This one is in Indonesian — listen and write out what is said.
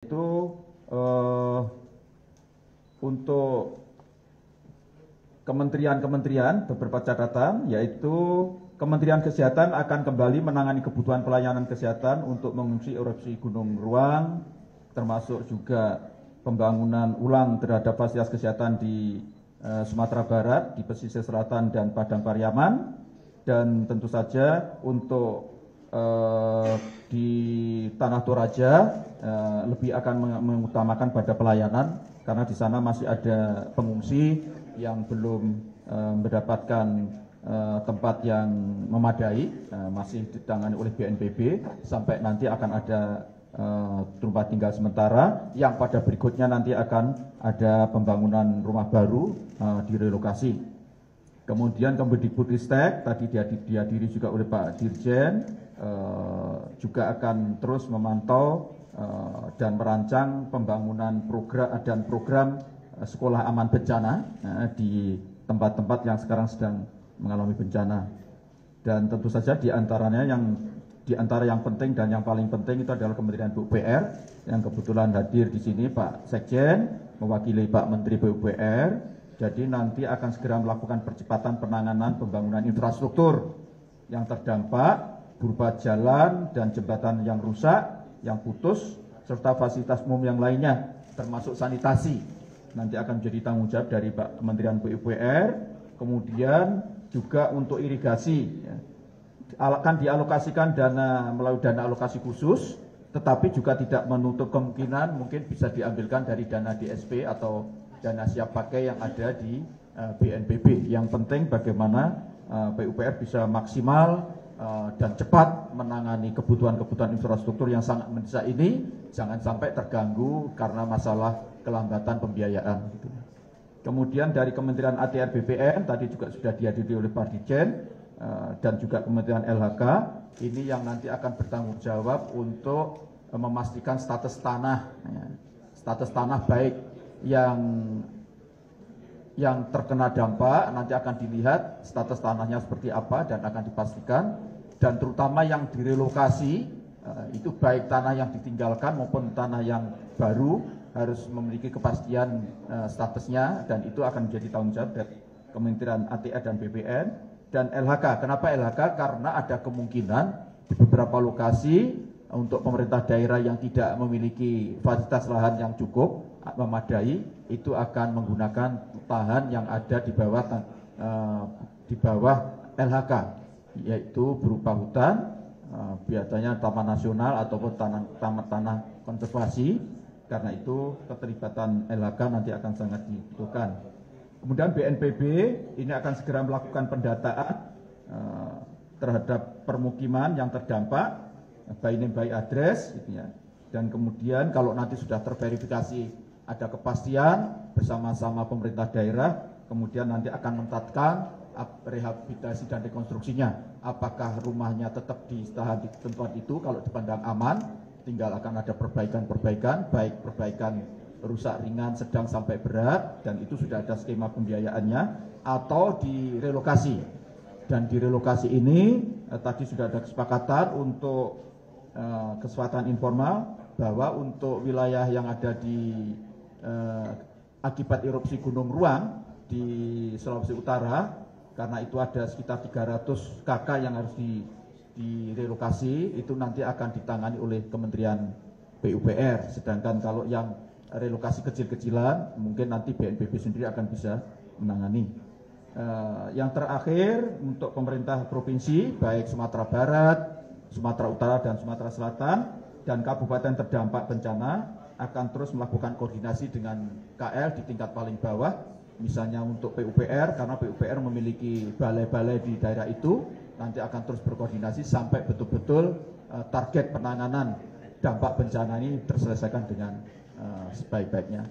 Itu untuk kementerian-kementerian beberapa catatan, yaitu Kementerian Kesehatan akan kembali menangani kebutuhan pelayanan kesehatan untuk mengungsi erupsi Gunung Ruang, termasuk juga pembangunan ulang terhadap fasilitas kesehatan di Sumatera Barat, di pesisir selatan dan Padang Pariaman, dan tentu saja untuk di Tanah Toraja lebih akan mengutamakan pada pelayanan karena di sana masih ada pengungsi yang belum mendapatkan tempat yang memadai, masih ditangani oleh BNPB sampai nanti akan ada tempat tinggal sementara yang pada berikutnya nanti akan ada pembangunan rumah baru direlokasi. Kemudian Kemendikbudristek tadi dihadiri juga oleh Pak Dirjen, juga akan terus memantau dan merancang pembangunan program sekolah aman bencana di tempat-tempat yang sekarang sedang mengalami bencana. Dan tentu saja di antara yang penting dan yang paling penting itu adalah Kementerian PUPR yang kebetulan hadir di sini Pak Sekjen mewakili Pak Menteri PUPR. Jadi nanti akan segera melakukan percepatan penanganan pembangunan infrastruktur yang terdampak berupa jalan dan jembatan yang rusak, yang putus, serta fasilitas umum yang lainnya, termasuk sanitasi. Nanti akan menjadi tanggung jawab dari Pak Kementerian PUPR. Kemudian juga untuk irigasi, akan dialokasikan dana melalui dana alokasi khusus, tetapi juga tidak menutup kemungkinan mungkin bisa diambilkan dari dana DSP atau dana siap pakai yang ada di BNPB. Yang penting bagaimana PUPR bisa maksimal dan cepat menangani kebutuhan-kebutuhan infrastruktur yang sangat mendesak ini, jangan sampai terganggu karena masalah kelambatan pembiayaan. Kemudian dari Kementerian ATR BPN tadi juga sudah dihadiri oleh Pak Dirjen dan juga Kementerian LHK, ini yang nanti akan bertanggung jawab untuk memastikan status tanah baik yang terkena dampak nanti akan dilihat status tanahnya seperti apa dan akan dipastikan, dan terutama yang direlokasi itu baik tanah yang ditinggalkan maupun tanah yang baru harus memiliki kepastian statusnya, dan itu akan menjadi tanggung jawab dari Kementerian ATR dan BPN dan LHK. Kenapa LHK? Karena ada kemungkinan di beberapa lokasi untuk pemerintah daerah yang tidak memiliki fasilitas lahan yang cukup memadai, itu akan menggunakan lahan yang ada di bawah LHK, yaitu berupa hutan, biasanya taman nasional ataupun tanah konservasi. Karena itu keterlibatan LHK nanti akan sangat dibutuhkan. Kemudian BNPB ini akan segera melakukan pendataan terhadap permukiman yang terdampak, by name by address, gitu ya. Dan kemudian kalau nanti sudah terverifikasi ada kepastian bersama-sama pemerintah daerah, kemudian nanti akan menetapkan rehabilitasi dan rekonstruksinya. Apakah rumahnya tetap ditahan di tempat itu kalau dipandang aman, tinggal akan ada perbaikan-perbaikan, baik perbaikan rusak ringan, sedang sampai berat, dan itu sudah ada skema pembiayaannya, atau direlokasi. Dan direlokasi ini tadi sudah ada kesepakatan untuk kesempatan informal bahwa untuk wilayah yang ada di akibat erupsi Gunung Ruang di Sulawesi Utara, karena itu ada sekitar 300 KK yang harus direlokasi, itu nanti akan ditangani oleh Kementerian PUPR. Sedangkan kalau yang relokasi kecil-kecilan mungkin nanti BNPB sendiri akan bisa menangani. Yang terakhir untuk pemerintah provinsi baik Sumatera Barat, Sumatera Utara dan Sumatera Selatan dan kabupaten terdampak bencana akan terus melakukan koordinasi dengan KL di tingkat paling bawah, misalnya untuk PUPR, karena PUPR memiliki balai-balai di daerah itu, nanti akan terus berkoordinasi sampai betul-betul target penanganan dampak bencana ini terselesaikan dengan sebaik-baiknya.